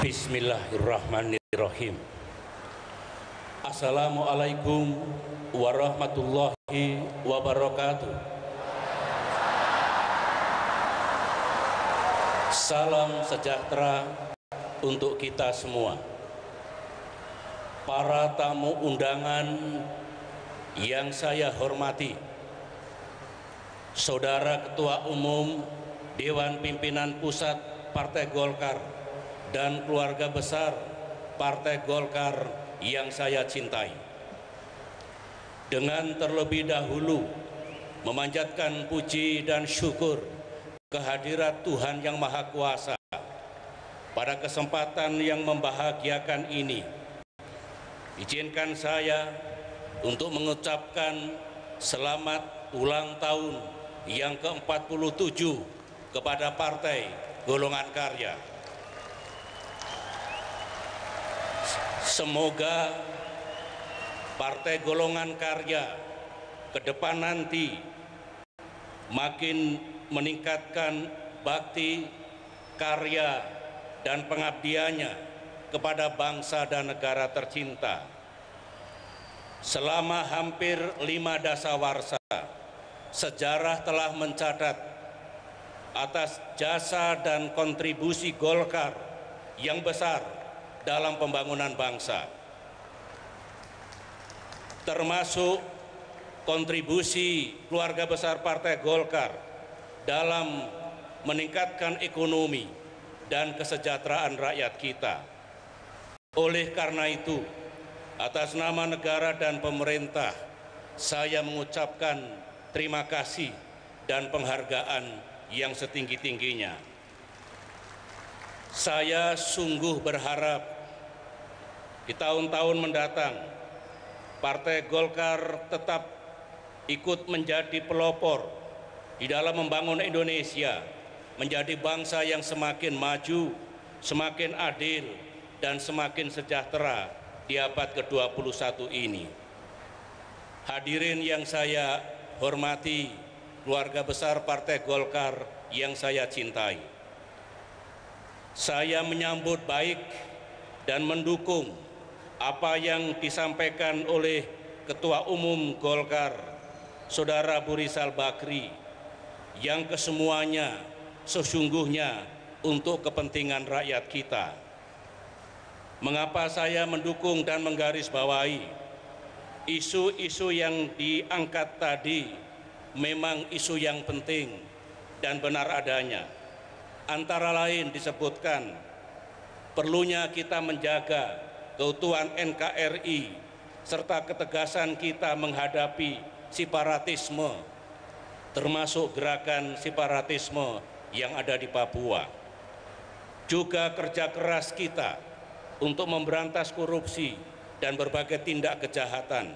Bismillahirrahmanirrahim. Assalamualaikum warahmatullahi wabarakatuh. Salam sejahtera untuk kita semua. Para tamu undangan yang saya hormati, Saudara Ketua Umum Dewan Pimpinan Pusat Partai Golkar dan keluarga besar Partai Golkar yang saya cintai. Dengan terlebih dahulu memanjatkan puji dan syukur kehadirat Tuhan Yang Maha Kuasa pada kesempatan yang membahagiakan ini, izinkan saya untuk mengucapkan selamat ulang tahun yang ke-47 kepada Partai Golongan Karya. Semoga Partai Golongan Karya ke depan nanti makin meningkatkan bakti, karya, dan pengabdiannya kepada bangsa dan negara tercinta. Selama hampir 5 dasawarsa, sejarah telah mencatat atas jasa dan kontribusi Golkar yang besar dalam pembangunan bangsa, termasuk kontribusi keluarga besar Partai Golkar dalam meningkatkan ekonomi dan kesejahteraan rakyat kita. Oleh karena itu, atas nama negara dan pemerintah, saya mengucapkan terima kasih dan penghargaan yang setinggi-tingginya. Saya sungguh berharap di tahun-tahun mendatang Partai Golkar tetap ikut menjadi pelopor di dalam membangun Indonesia menjadi bangsa yang semakin maju, semakin adil, dan semakin sejahtera di abad ke-21 ini. Hadirin yang saya hormati, keluarga besar Partai Golkar yang saya cintai, saya menyambut baik dan mendukung apa yang disampaikan oleh Ketua Umum Golkar, Saudara Abu Rizal Bakri, yang kesemuanya sesungguhnya untuk kepentingan rakyat kita. Mengapa saya mendukung dan menggarisbawahi isu-isu yang diangkat tadi? Memang isu yang penting dan benar adanya. Antara lain disebutkan perlunya kita menjaga keutuhan NKRI serta ketegasan kita menghadapi separatisme, termasuk gerakan separatisme yang ada di Papua. Juga kerja keras kita untuk memberantas korupsi dan berbagai tindak kejahatan.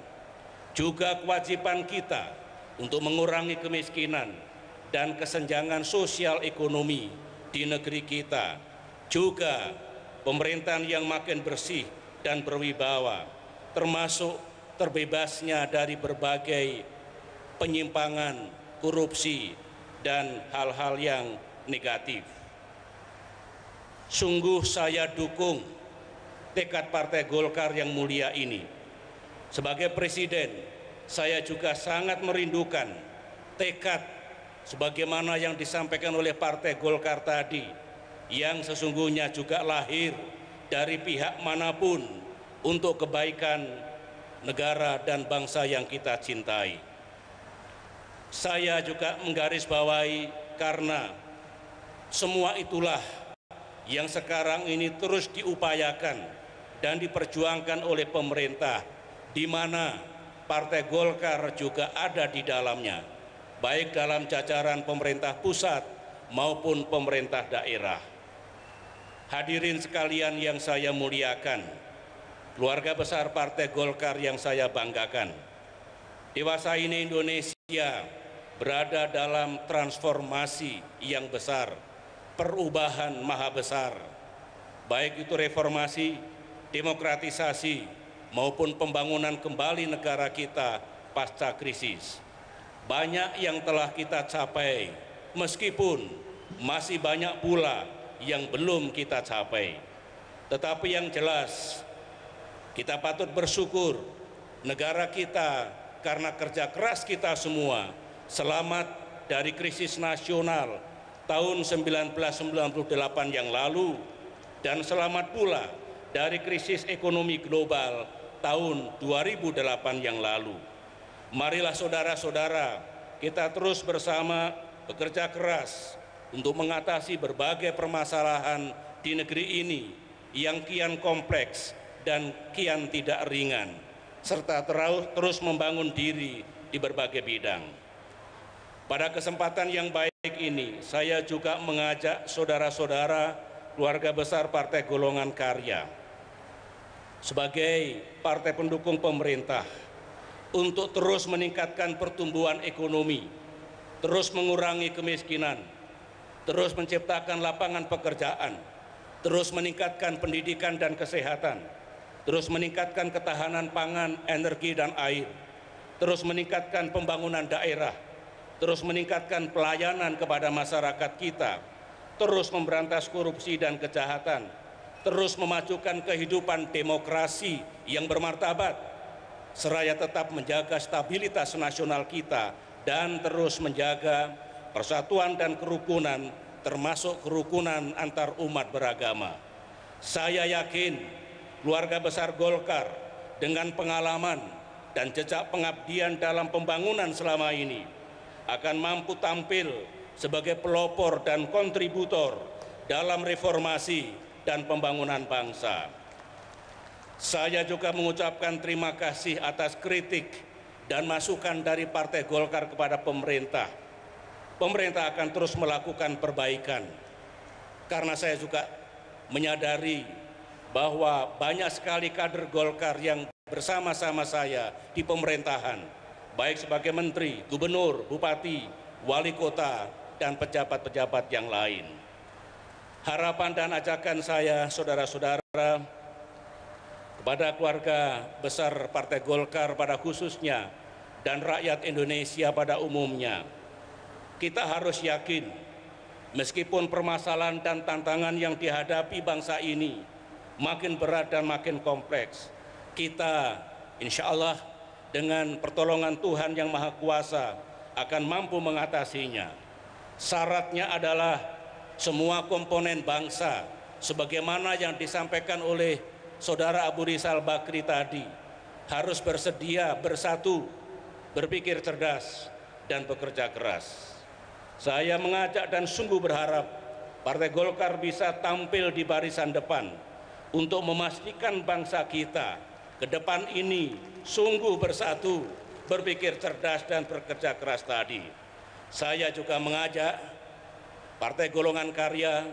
Juga kewajiban kita untuk mengurangi kemiskinan dan kesenjangan sosial ekonomi di negeri kita. Juga pemerintahan yang makin bersih dan berwibawa, termasuk terbebasnya dari berbagai penyimpangan, korupsi, dan hal-hal yang negatif. Sungguh saya dukung tekad Partai Golkar yang mulia ini. Sebagai presiden, saya juga sangat merindukan tekad sebagaimana yang disampaikan oleh Partai Golkar tadi, yang sesungguhnya juga lahir dari pihak manapun untuk kebaikan negara dan bangsa yang kita cintai. Saya juga menggarisbawahi karena semua itulah yang sekarang ini terus diupayakan dan diperjuangkan oleh pemerintah, di mana Partai Golkar juga ada di dalamnya, baik dalam jajaran pemerintah pusat maupun pemerintah daerah. Hadirin sekalian yang saya muliakan, keluarga besar Partai Golkar yang saya banggakan, dewasa ini Indonesia berada dalam transformasi yang besar, perubahan maha besar, baik itu reformasi, demokratisasi, maupun pembangunan kembali negara kita pasca krisis. Banyak yang telah kita capai, meskipun masih banyak pula yang belum kita capai. Tetapi yang jelas, kita patut bersyukur negara kita karena kerja keras kita semua selamat dari krisis nasional tahun 1998 yang lalu dan selamat pula dari krisis ekonomi global tahun 2008 yang lalu. Marilah saudara-saudara, kita terus bersama bekerja keras untuk mengatasi berbagai permasalahan di negeri ini yang kian kompleks dan kian tidak ringan, serta terus membangun diri di berbagai bidang. Pada kesempatan yang baik ini, saya juga mengajak saudara-saudara keluarga besar Partai Golongan Karya sebagai partai pendukung pemerintah untuk terus meningkatkan pertumbuhan ekonomi, terus mengurangi kemiskinan, terus menciptakan lapangan pekerjaan, terus meningkatkan pendidikan dan kesehatan, terus meningkatkan ketahanan pangan, energi, dan air, terus meningkatkan pembangunan daerah, terus meningkatkan pelayanan kepada masyarakat kita, terus memberantas korupsi dan kejahatan, terus memajukan kehidupan demokrasi yang bermartabat, seraya tetap menjaga stabilitas nasional kita dan terus menjaga persatuan dan kerukunan, termasuk kerukunan antar umat beragama. Saya yakin keluarga besar Golkar dengan pengalaman dan jejak pengabdian dalam pembangunan selama ini akan mampu tampil sebagai pelopor dan kontributor dalam reformasi dan pembangunan bangsa. Saya juga mengucapkan terima kasih atas kritik dan masukan dari Partai Golkar kepada pemerintah. Pemerintah akan terus melakukan perbaikan, karena saya juga menyadari bahwa banyak sekali kader Golkar yang bersama-sama saya di pemerintahan, baik sebagai menteri, gubernur, bupati, wali kota, dan pejabat-pejabat yang lain. Harapan dan ajakan saya, saudara-saudara, kepada keluarga besar Partai Golkar pada khususnya dan rakyat Indonesia pada umumnya, kita harus yakin meskipun permasalahan dan tantangan yang dihadapi bangsa ini makin berat dan makin kompleks, kita insya Allah dengan pertolongan Tuhan yang Maha Kuasa akan mampu mengatasinya. Syaratnya adalah semua komponen bangsa, sebagaimana yang disampaikan oleh Saudara Abu Rizal Bakri tadi, harus bersedia bersatu, berpikir cerdas, dan bekerja keras. Saya mengajak dan sungguh berharap Partai Golkar bisa tampil di barisan depan untuk memastikan bangsa kita ke depan ini sungguh bersatu, berpikir cerdas, dan bekerja keras tadi. Saya juga mengajak Partai Golongan Karya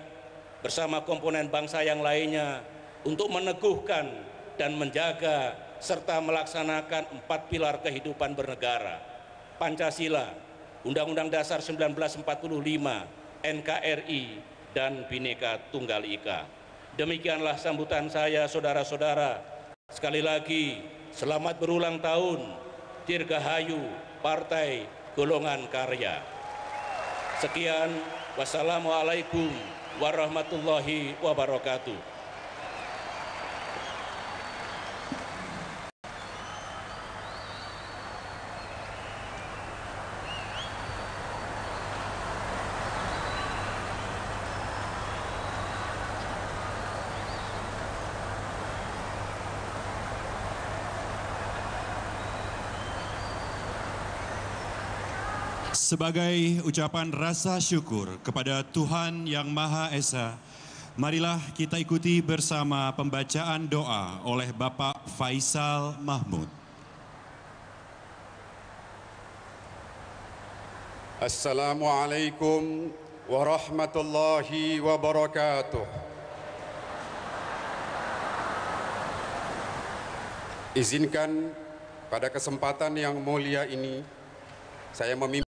bersama komponen bangsa yang lainnya untuk meneguhkan dan menjaga serta melaksanakan 4 pilar kehidupan bernegara: Pancasila, Undang-Undang Dasar 1945, NKRI, dan Bhinneka Tunggal Ika. Demikianlah sambutan saya, saudara-saudara. Sekali lagi, selamat berulang tahun, Dirgahayu Partai Golongan Karya. Sekian, wassalamualaikum warahmatullahi wabarakatuh. Sebagai ucapan rasa syukur kepada Tuhan Yang Maha Esa, marilah kita ikuti bersama pembacaan doa oleh Bapak Faisal Mahmud. Assalamualaikum warahmatullahi wabarakatuh. Izinkan pada kesempatan yang mulia ini saya memimpin